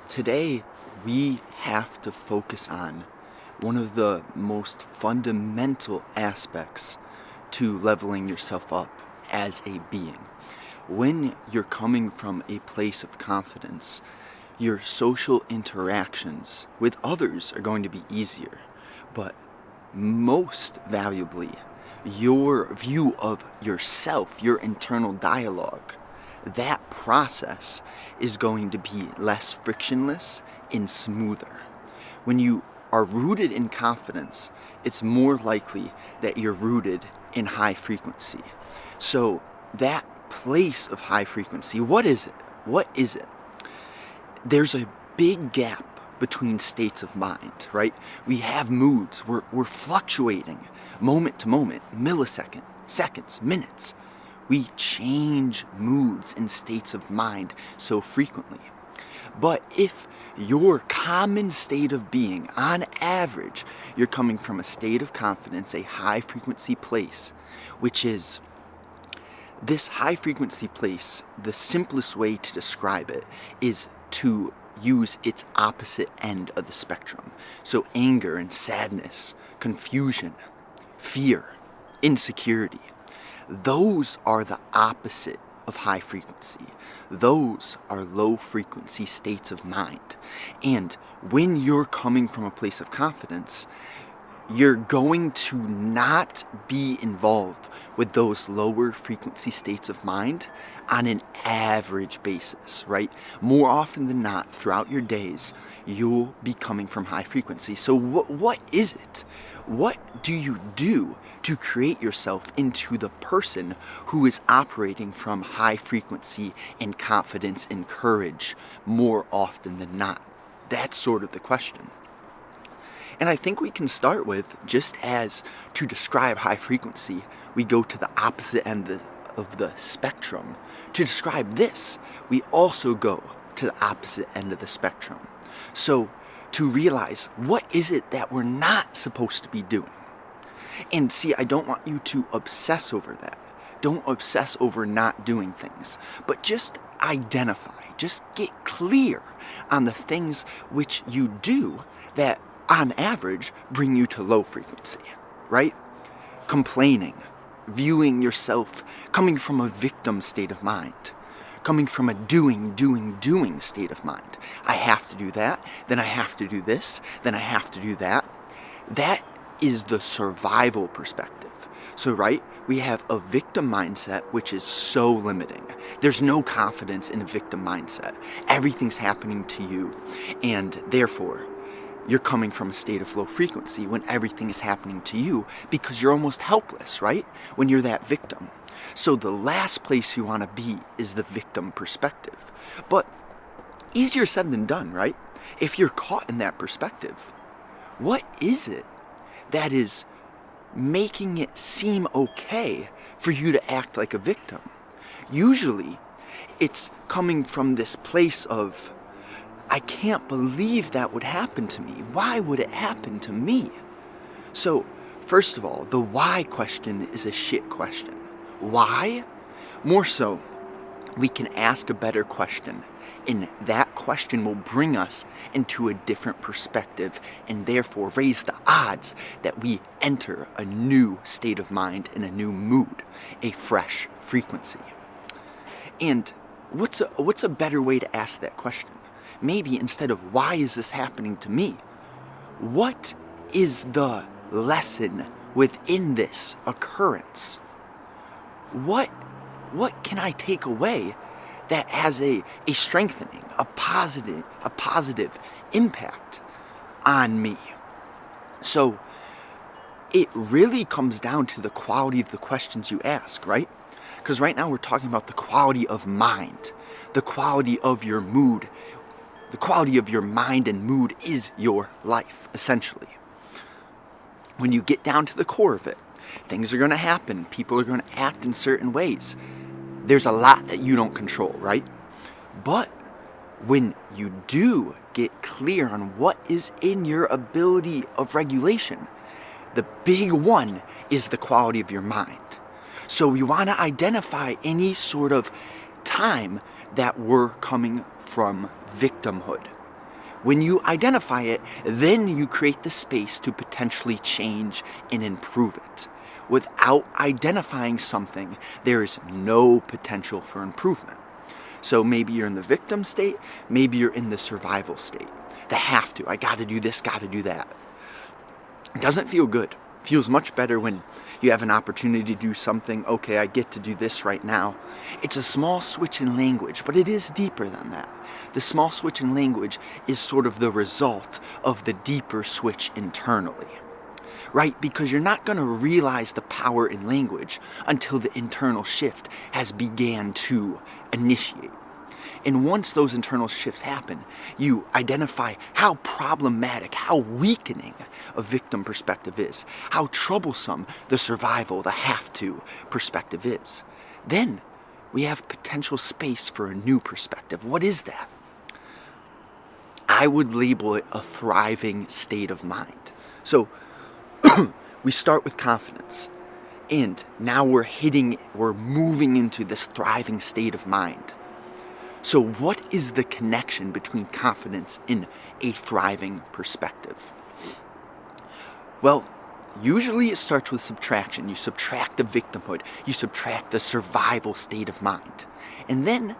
Today, we have to focus on one of the most fundamental aspects to leveling yourself up as a being. When you're coming from a place of confidence, your social interactions with others are going to be easier, but most valuably, your view of yourself, your internal dialogue, that process is going to be less frictionless and smoother. When you are rooted in confidence, it's more likely that you're rooted in high frequency. So that place of high frequency, what is it? What is it? There's a big gap between states of mind, right? We have moods. We're fluctuating moment to moment, millisecond, seconds, minutes. We change moods and states of mind so frequently. But if your common state of being, on average, you're coming from a state of confidence, a high frequency place, which is this high frequency place, the simplest way to describe it is to use its opposite end of the spectrum. So anger and sadness, confusion, fear, insecurity. Those are the opposite of high frequency. Those are low frequency states of mind. And when you're coming from a place of confidence, you're going to not be involved with those lower frequency states of mind on an average basis, right? More often than not, throughout your days, you'll be coming from high frequency. So what is it? What do you do to create yourself into the person who is operating from high frequency and confidence and courage more often than not? That's sort of the question. And I think we can start with, just as to describe high frequency, we go to the opposite end of the spectrum. To describe this, we also go to the opposite end of the spectrum. So to realize, what is it that we're not supposed to be doing? And see, I don't want you to obsess over that. Don't obsess over not doing things, but just identify, just get clear on the things which you do that on average bring you to low frequency, right? Complaining, viewing yourself, coming from a victim state of mind, coming from a doing state of mind. I have to do that, then I have to do this, then I have to do that. That is the survival perspective. So, right, we have a victim mindset, which is so limiting. There's no confidence in a victim mindset. Everything's happening to you, and therefore, you're coming from a state of low frequency when everything is happening to you because you're almost helpless, right? When you're that victim. So the last place you want to be is the victim perspective. But easier said than done, right? If you're caught in that perspective, what is it that is making it seem okay for you to act like a victim? Usually, it's coming from this place of, I can't believe that would happen to me. Why would it happen to me? So, first of all, the why question is a shit question. Why? More so, we can ask a better question, and that question will bring us into a different perspective and therefore raise the odds that we enter a new state of mind and a new mood, a fresh frequency. And what's a better way to ask that question? Maybe instead of why is this happening to me, what is the lesson within this occurrence? What can I take away that has a strengthening, a positive impact on me? So it really comes down to the quality of the questions you ask, right? Because right now we're talking about the quality of mind, the quality of your mood. The quality of your mind and mood is your life, essentially. When you get down to the core of it, things are going to happen. People are going to act in certain ways. There's a lot that you don't control, right? But when you do get clear on what is in your ability of regulation, the big one is the quality of your mind. So we want to identify any sort of time that we're coming from victimhood, When you identify it, then you create the space to potentially change and improve it. Without identifying something, there is no potential for improvement. So maybe you're in the victim state, maybe you're in the survival state. The have to, I gotta do this, gotta do that. It doesn't feel good. It feels much better when you have an opportunity to do something. Okay, I get to do this right now. It's a small switch in language, but it is deeper than that. The small switch in language is sort of the result of the deeper switch internally. Right? Because you're not going to realize the power in language until the internal shift has began to initiate. And once those internal shifts happen, you identify how problematic, how weakening a victim perspective is, how troublesome the survival, the have to perspective is. Then we have potential space for a new perspective. What is that? I would label it a thriving state of mind. So we start with confidence, and now we're moving into this thriving state of mind. So what is the connection between confidence and a thriving perspective? Well, usually it starts with subtraction. You subtract the victimhood, you subtract the survival state of mind. And then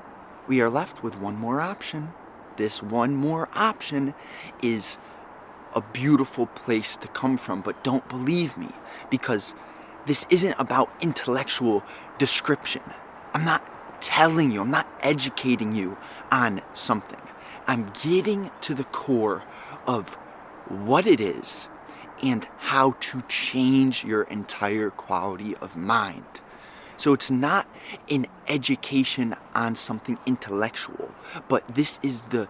we are left with one more option. This one more option is a beautiful place to come from, but don't believe me, because this isn't about intellectual description. I'm not telling you, I'm not educating you on something. I'm getting to the core of what it is and how to change your entire quality of mind. So it's not an education on something intellectual, but this is the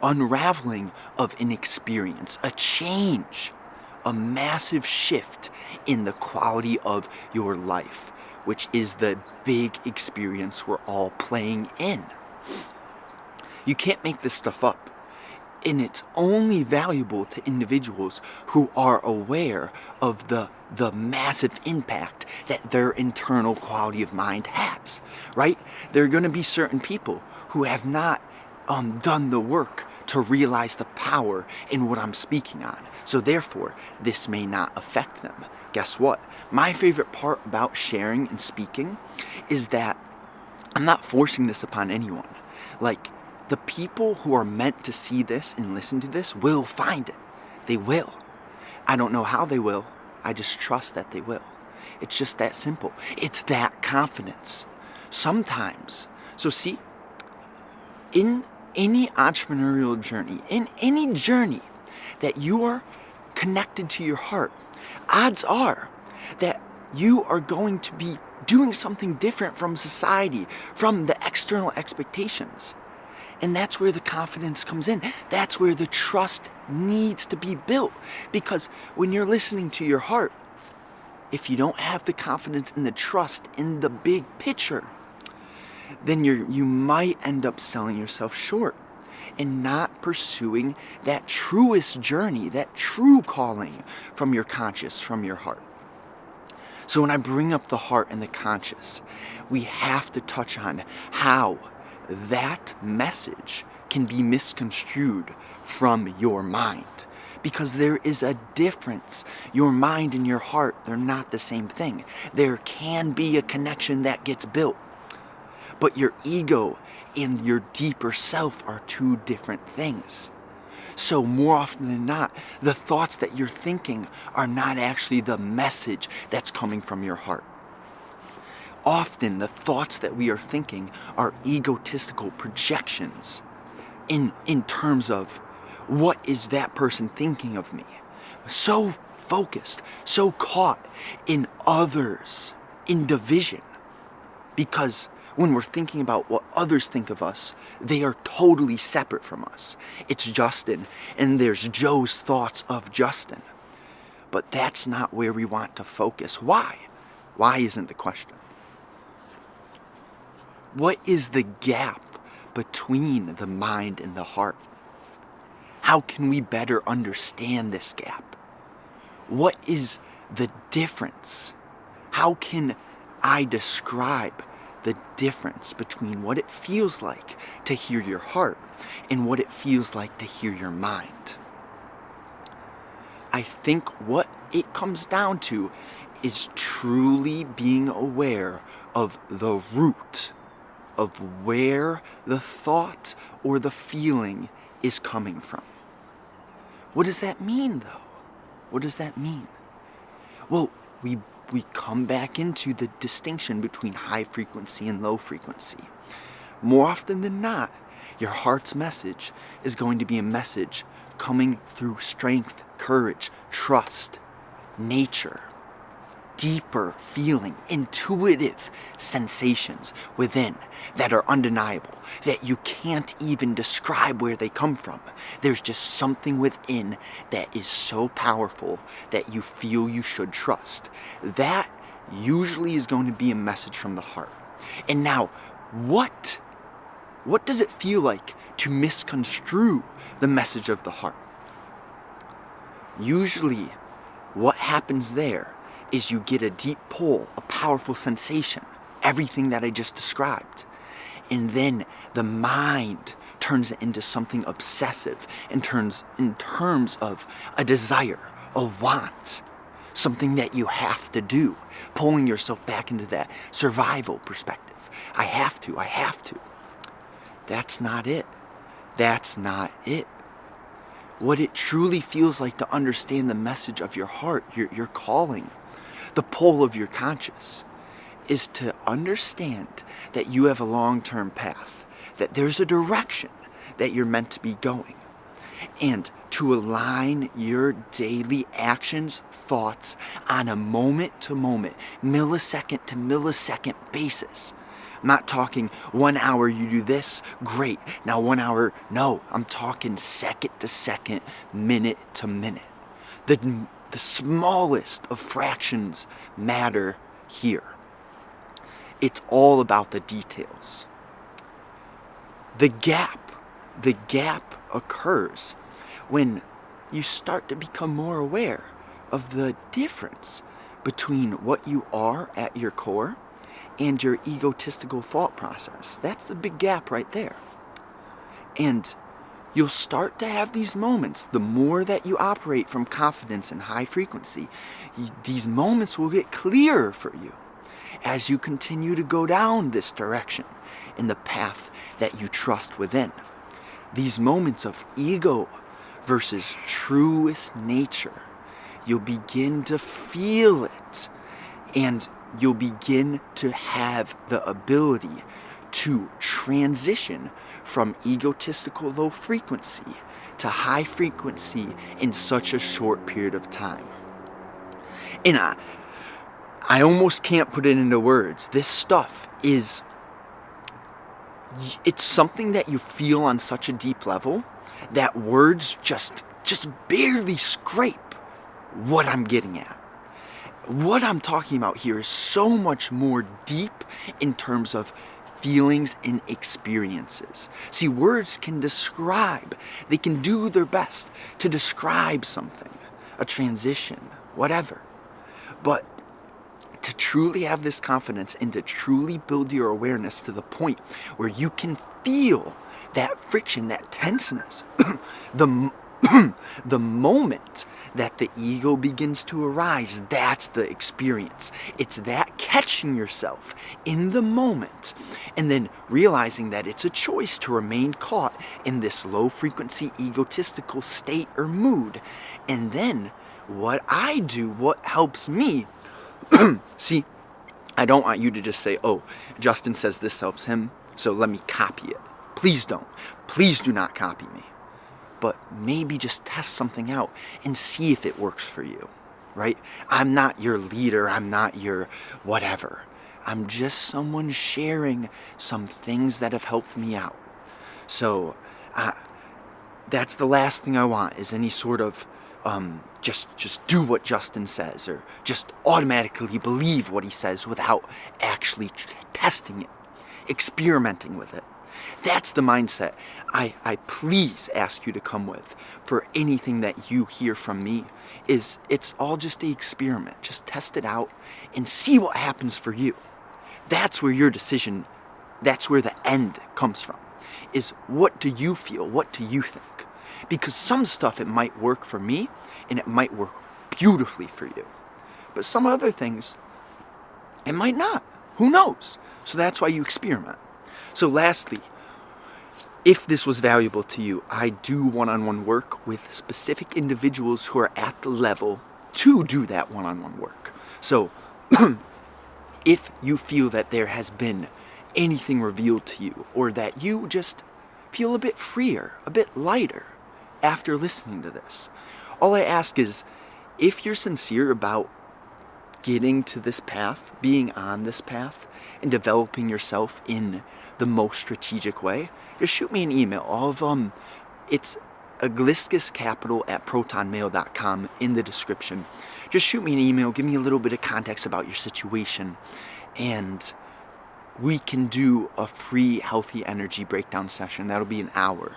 unraveling of an experience, a change, a massive shift in the quality of your life, which is the big experience we're all playing in. You can't make this stuff up. And it's only valuable to individuals who are aware of the massive impact that their internal quality of mind has, right? There are going to be certain people who have not done the work to realize the power in what I'm speaking on. So therefore, this may not affect them. Guess what? My favorite part about sharing and speaking is that I'm not forcing this upon anyone. Like, the people who are meant to see this and listen to this will find it. They will. I don't know how they will. I just trust that they will. It's just that simple. It's that confidence. Sometimes. So see, in any entrepreneurial journey, in any journey that you are connected to your heart, odds are that you are going to be doing something different from society, from the external expectations. And that's where the confidence comes in. That's where the trust needs to be built. Because when you're listening to your heart, if you don't have the confidence and the trust in the big picture, then you might end up selling yourself short and not pursuing that truest journey, that true calling from your conscious, from your heart. So when I bring up the heart and the conscious, we have to touch on how that message can be misconstrued from your mind. Because there is a difference. Your mind and your heart, they're not the same thing. There can be a connection that gets built. But your ego and your deeper self are two different things. So more often than not, the thoughts that you're thinking are not actually the message that's coming from your heart. Often the thoughts that we are thinking are egotistical projections in terms of what is that person thinking of me. So focused, so caught in others, in division. Because when we're thinking about what others think of us, they are totally separate from us. It's Justin, and there's Joe's thoughts of Justin. But that's not where we want to focus. Why? Why isn't the question. What is the gap between the mind and the heart? How can we better understand this gap? What is the difference? How can I describe the difference between what it feels like to hear your heart and what it feels like to hear your mind. I think what it comes down to is truly being aware of the root of where the thought or the feeling is coming from. What does that mean, though? What does that mean? Well, we come back into the distinction between high frequency and low frequency. More often than not, your heart's message is going to be a message coming through strength, courage, trust, nature, deeper feeling, intuitive sensations within that are undeniable, that you can't even describe where they come from. There's just something within that is so powerful that you feel you should trust. That usually is going to be a message from the heart. And now, what does it feel like to misconstrue the message of the heart? Usually, what happens there is you get a deep pull, a powerful sensation, everything that I just described. And then the mind turns it into something obsessive in terms of a desire, a want, something that you have to do, pulling yourself back into that survival perspective. I have to. That's not it. That's not it. What it truly feels like to understand the message of your heart, your calling, the pull of your conscious, is to understand that you have a long-term path, that there's a direction that you're meant to be going, and to align your daily actions, thoughts on a moment-to-moment, millisecond-to-millisecond basis. I'm not talking 1 hour you do this, great, now 1 hour, no, I'm talking second to second, minute to minute. The smallest of fractions matter here. It's all about the details. The gap occurs when you start to become more aware of the difference between what you are at your core and your egotistical thought process. That's the big gap right there. And you'll start to have these moments. The more that you operate from confidence and high frequency, these moments will get clearer for you as you continue to go down this direction in the path that you trust within. These moments of ego versus truest nature, you'll begin to feel it, and you'll begin to have the ability to transition from egotistical low frequency to high frequency in such a short period of time. And I almost can't put it into words. This stuff it's something that you feel on such a deep level that words just barely scrape what I'm getting at. What I'm talking about here is so much more deep in terms of feelings and experiences. See, words can describe, they can do their best to describe something, a transition, whatever. But to truly have this confidence and to truly build your awareness to the point where you can feel that friction, that tenseness, the moment that the ego begins to arise, that's the experience. It's that catching yourself in the moment and then realizing that it's a choice to remain caught in this low frequency egotistical state or mood. And then what I do, what helps me, see, I don't want you to just say, oh, Justin says this helps him, so let me copy it. Please don't. Please do not copy me. But maybe just test something out and see if it works for you, right? I'm not your leader. I'm not your whatever. I'm just someone sharing some things that have helped me out. So that's the last thing I want is any sort of just do what Justin says or just automatically believe what he says without actually testing it, experimenting with it. That's the mindset I please ask you to come with for anything that you hear from me. Is it's all just the experiment. Just test it out and see what happens for you. That's where your decision, that's where the end comes from. is, what do you feel? What do you think? Because some stuff, it might work for me and it might work beautifully for you. But some other things, it might not. Who knows? So that's why you experiment. So lastly, if this was valuable to you, I do one-on-one work with specific individuals who are at the level to do that one-on-one work. So if you feel that there has been anything revealed to you, or that you just feel a bit freer, a bit lighter after listening to this, all I ask is, if you're sincere about getting to this path, being on this path, and developing yourself in the most strategic way, just shoot me an email. All of them, it's agliscuscapital@protonmail.com in the description. Just shoot me an email, give me a little bit of context about your situation, and we can do a free healthy energy breakdown session. That'll be an hour.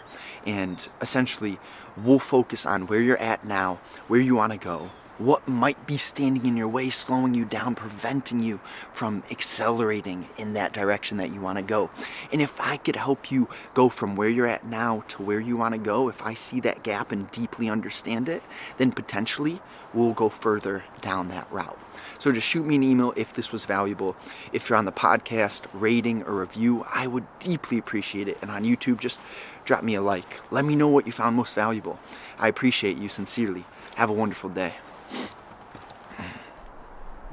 And essentially, we'll focus on where you're at now, where you want to go, what might be standing in your way, slowing you down, preventing you from accelerating in that direction that you want to go. And if I could help you go from where you're at now to where you want to go, if I see that gap and deeply understand it, then potentially we'll go further down that route. So just shoot me an email if this was valuable. If you're on the podcast, rating or review, I would deeply appreciate it. And on YouTube, just drop me a like. Let me know what you found most valuable. I appreciate you sincerely. Have a wonderful day.